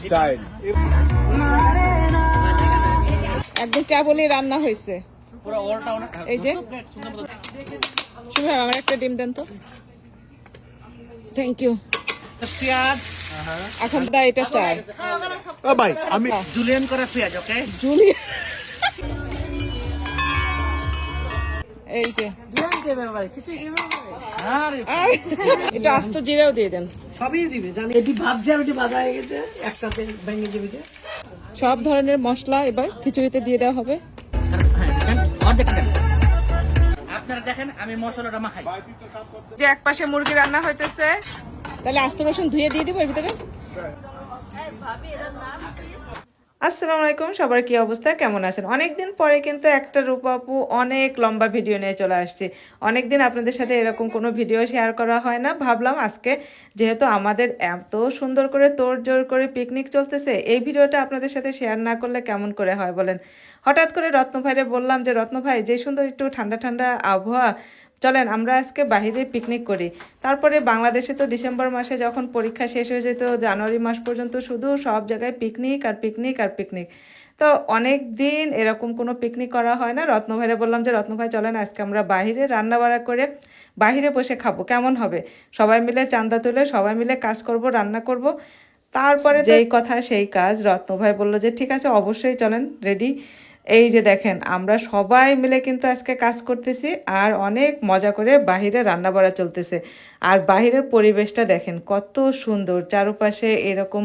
Style. একদম কেবলই রান্না হয়েছে। এই যে শুভ, আমার একটা ডিম দেন তো। Thank you. এখন দা এটা চাই। ও ভাই, আমি জুলিয়ান করে পেঁয়াজ, ওকে? জুলিয়া, এই যে এটা আস্ত জিরাও দিয়ে দেন। সবই দিবে জানি, এটি ভাজছে আর এটি ভাজা হয়ে গেছে, একসাথে ভেঙে যাবে। যে সব ধরনের মশলা এবার খিচুড়িতে দিয়ে দেওয়া হবে। আপনারা দেখেন আমি মশলাটা মাখাই। যে এক পাশে মুরগি রান্না হইতেছে, তাহলে আস্ত রসুন ধুয়ে দিয়ে দিব এর ভিতরে। আসসালামু আলাইকুম, সবার কি অবস্থা, কেমন আছেন? অনেকদিন পরে কিন্তু একটা রূপা আপু অনেক লম্বা ভিডিও নিয়ে চলে আসছে। অনেকদিন আপনাদের সাথে এরকম কোনো ভিডিও শেয়ার করা হয় না, ভাবলাম আজকে যেহেতু আমাদের এত সুন্দর করে তোড়জোড় করে পিকনিক চলতেছে, এই ভিডিওটা আপনাদের সাথে শেয়ার না করলে কেমন করে হয় বলেন। হঠাৎ করে রত্ন ভাইরে বললাম যে রত্ন ভাই, যে সুন্দর একটু ঠান্ডা ঠান্ডা আবহাওয়া, চলেন আমরা আজকে বাইরে পিকনিক করি। তারপরে বাংলাদেশে তো ডিসেম্বর মাসে যখন পরীক্ষা শেষ হয়ে যেত, জানুয়ারি মাস পর্যন্ত শুধু সব জায়গায় পিকনিক আর পিকনিক আর পিকনিক। তো অনেক দিন এরকম কোনো পিকনিক করা হয় না। রত্ন ভাইরে বললাম যে রত্ন ভাই চলেন আজকে আমরা বাহিরে রান্না বাড়া করে বাহিরে বসে খাবো, কেমন হবে? সবাই মিলে চাঁদা তুলে সবাই মিলে কাজ করব, রান্না করব। তারপরে যেই কথা সেই কাজ, রত্ন ভাই বললো যে ঠিক আছে অবশ্যই চলেন, রেডি। এই যে দেখেন আমরা সবাই মিলে কিন্তু আজকে কাজ করতেছি আর অনেক মজা করে বাহিরে রান্না বাড়া চলতেছে। আর বাহিরের পরিবেশটা দেখেন কত সুন্দর, চারপাশে এরকম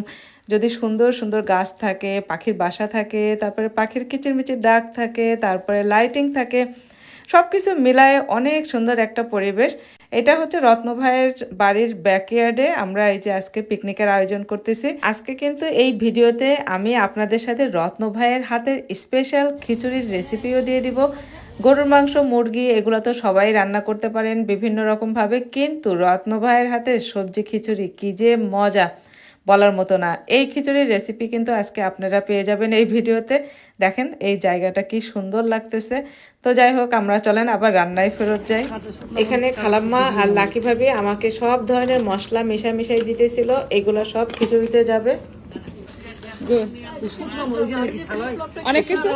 যদি সুন্দর সুন্দর গাছ থাকে, পাখির বাসা থাকে, তারপরে পাখির কিচিরমিচির ডাক থাকে, তারপরে লাইটিং থাকে, সব কিছু মিলায়ে অনেক সুন্দর একটা পরিবেশ। এটা হচ্ছে রত্ন ভাইয়ের বাড়ির ব্যাকইয়ার্ডে আমরা এই যে আজকে পিকনিকের আয়োজন করতেছি। আজকে কিন্তু এই ভিডিওতে আমি আপনাদের সাথে রত্ন ভাইয়ের হাতের স্পেশাল খিচুড়ির রেসিপিও দিয়ে দিব। গরুর মাংস, মুরগি এগুলো তো সবাই রান্না করতে পারেন বিভিন্ন রকমভাবে, কিন্তু রত্ন ভাইয়ের হাতের সবজি খিচুড়ি কি যে মজা, বলার মতো না। এই খিচুড়ির রেসিপি কিন্তু আজকে আপনারা পেয়ে যাবেন এই ভিডিওতে। দেখেন এই জায়গাটা কি সুন্দর লাগতেছে। তো যাই হোক, আমরা চলেন আবার রান্নায় ফেরত যাই। এখানে খালাম্মা আর লাকি ভাবি আমাকে সব ধরনের মশলা মিশাই দিতেছিল, এগুলো সব খিচুড়িতে যাবে। অনেক কিছু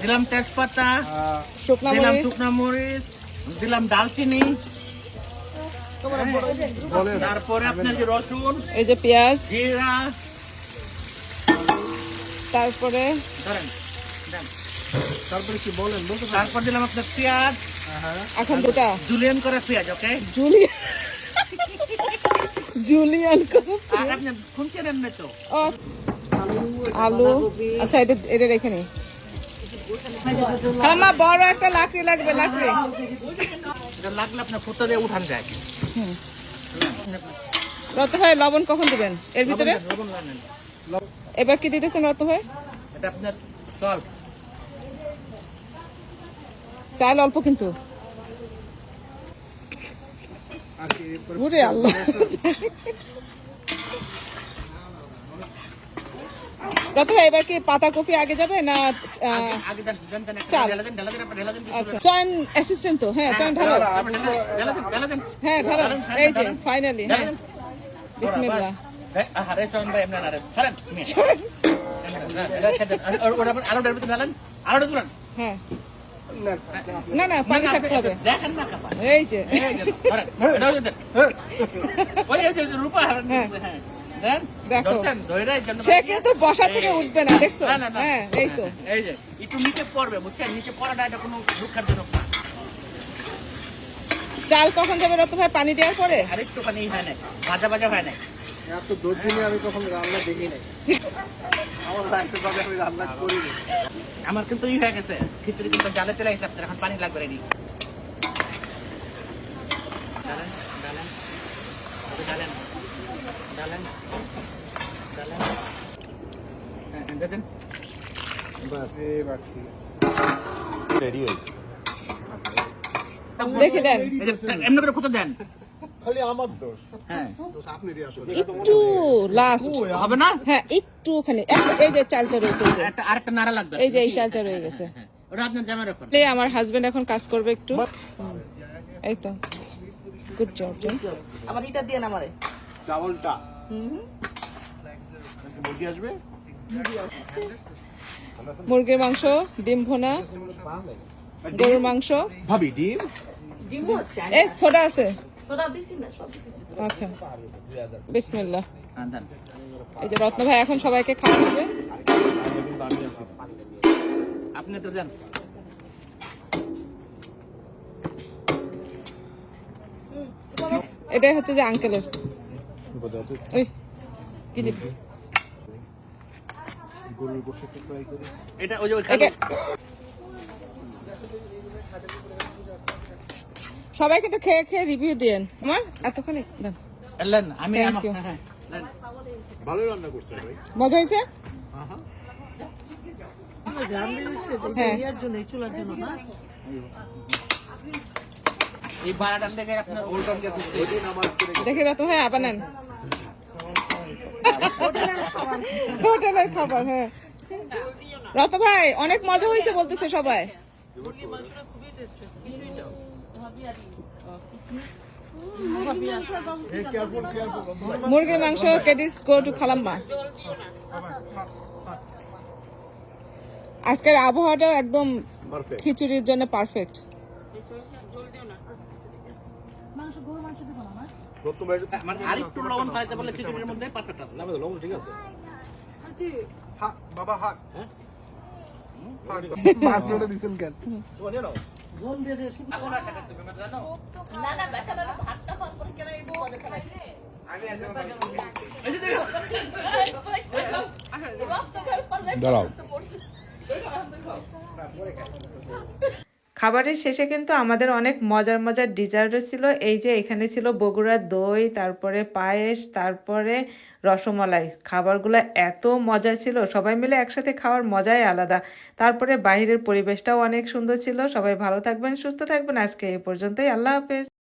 দিলাম তেজপাতা, শুকনা দিলাম মরিচ, শুকনা মরিচ, দিলাম দালচিনি, তারপরে আপনার যে রসুন, এই যে পেঁয়াজ, জিরা, তারপরে ধরেন দেন। তারপরে কি বলেন, বলতে পারেন? তারপর দিলাম আপনার পেঁয়াজ, এখন দুটা জুলিয়ান করে পেঁয়াজ, ওকে? জুলিয়ান আর আপনি খুঁজে নেন না তো? আলু, আচ্ছা এটা রেখে নি। খালাম্মা বড় একটা লাকড়ি লাগবে, লাকড়ি। এটা লাগলে আপনার ফুটা দিয়ে উঠান যায়। রত ভাই লবণ কখন দিবেন এর ভিতরে? লবণ নেন। এবার কি দিতেছেন রত ভাই? এটা আপনার সল্ট। চাল অল্প কিন্তু। ওরে আল্লাহ, রত ভাই এবার কি পাতা কপি আগে যাবে না আগে দেন দেন দেন, চাল? ঢেলা দেন, ঢেলা দেন, আপনি ঢেলা দেন। আচ্ছা, চয়ন অ্যাসিস্ট্যান্ট তো, হ্যাঁ চয়ন ঢালো। ঢেলা দেন, ঢেলা দেন। হ্যাঁ ঢালো, এই যে ফাইনালি। হ্যাঁ বিসমিল্লাহ। আরে চয়ন ভাই এমন না রে, সরেন। এটা খেতেন। আর ওটা আলুটার ভিতরে ঢালেন, আলুটা তুলেন। হ্যাঁ না না, পানি থাকতে হবে। দেখেন না কাপা, এই যে এই যে সরেন, এটাও দেন। ওই এই যে রূপা, হ্যাঁ দেন, দেখো। ধরতেন, ধইরা এই জন্য সে কিন্তু বসা থেকে উঠবে না, দেখছো? না, না, না। হ্যাঁ এই তো। এই যে একটু নিচে পড়বে, বুঝছেন? নিচে পড়াটা এটা কোনো দুঃখজনক না। চাল কখন যাবে রত ভাই? পানি দেওয়ার পরে? আর একটুখানি হয় না, ভাজা ভাজা হয় না। এত দর্জিনে আমি কখন রান্না দেখি নাই। আমার লাইফে ভাবে আমি রান্না করিনি। আমার কিন্তু হয়ে গেছে, খিচুড়ি কিন্তু জালে তেলে হিসাব, এখন পানি লাগবে রেডি। ডালেন ডালেন ডালেন ডালেন ডালেন, হ্যাঁ দেন। বাস এবার ঠিক রেডি হয়েছে। দেখে দেন, এই যে এমনি করে ফুটো দেন। খালি আমার দোষ। হ্যাঁ, দোষ আপনারই আসলে। একটু লাস্ট হবে না? হ্যাঁ একটুখানি, এই যে চালটা রয়েছে, এই যে। আরেকটা নাড়া লাগবে। এই যে এই চালটা রয়ে গেছে। ওটা আপনার জামা রাখুন। আমার হাজবেন্ড এখন কাজ করবে একটু। এই তো গুড জব আবার এটা দিয়ে না আমারে ডাবলটা মুরগি আসবে মুরগির মাংস ডিম ভুনা গরুর মাংস ভাবি ডিম ডিমও আছে এই সোডা আছে সোডা দিছি না সব দিছি আচ্ছা বিসমিল্লাহ দেন এই যে রত্ন ভাই এখন সবাইকে খাওয়া হবে আপনি তো দেন এটাই হচ্ছে যে আঙ্কেলের ওই কি দিবি এটা ওই যে ওই এটা সবাইকে তো খেয়ে খেয়ে রিভিউ দেন আমার এতখানি দেন লেন আমি Thank আমার you. হ্যাঁ, লেন। ভালোই রান্না করছে ভাই মজা হয়েছে রান্না হইছে হ্যাঁ। ইয়ার জন্য এই চুলার জন্য না এই বারাটার থেকে আপনার ওল্টন গেছে দেখি রত ভাই আবার নেন হোটেলের খাবার হ্যাঁ রত ভাই অনেক মজা হয়েছে বলতেছে সবাই মুরগির মাংস কেডিস গো টু খালাম্মা আজকের আবহাওয়াটা একদম খিচুড়ির জন্য পারফেক্ট মানে আরেকটু লবণ খাইতে বলে খিচুড়ির মধ্যে পারফেক্ট আছে লবণ ঠিক আছে হাক বাবা হাক হ্যাঁ মাত্রটা দিছেন কেন ঘুম দিয়ে যে শুকনো এখন আর টাকা তুমি জানো না না বেচারা ভাতটা পান করে কেন এই বিপদে ফেলাই দাঁড়াও খাবারের শেষে কিন্তু আমাদের অনেক মজার মজার ডিজার্টও ছিল এই যে এখানে ছিল বগুড়ার দই তারপরে পায়েস তারপরে রসমালাই খাবারগুলো এত মজা ছিল সবাই মিলে একসাথে খাওয়ার মজাই আলাদা তারপরে বাইরের পরিবেশটাও অনেক সুন্দর ছিল সবাই ভালো থাকবেন সুস্থ থাকবেন আজকে এই পর্যন্তই আল্লাহ হাফেজ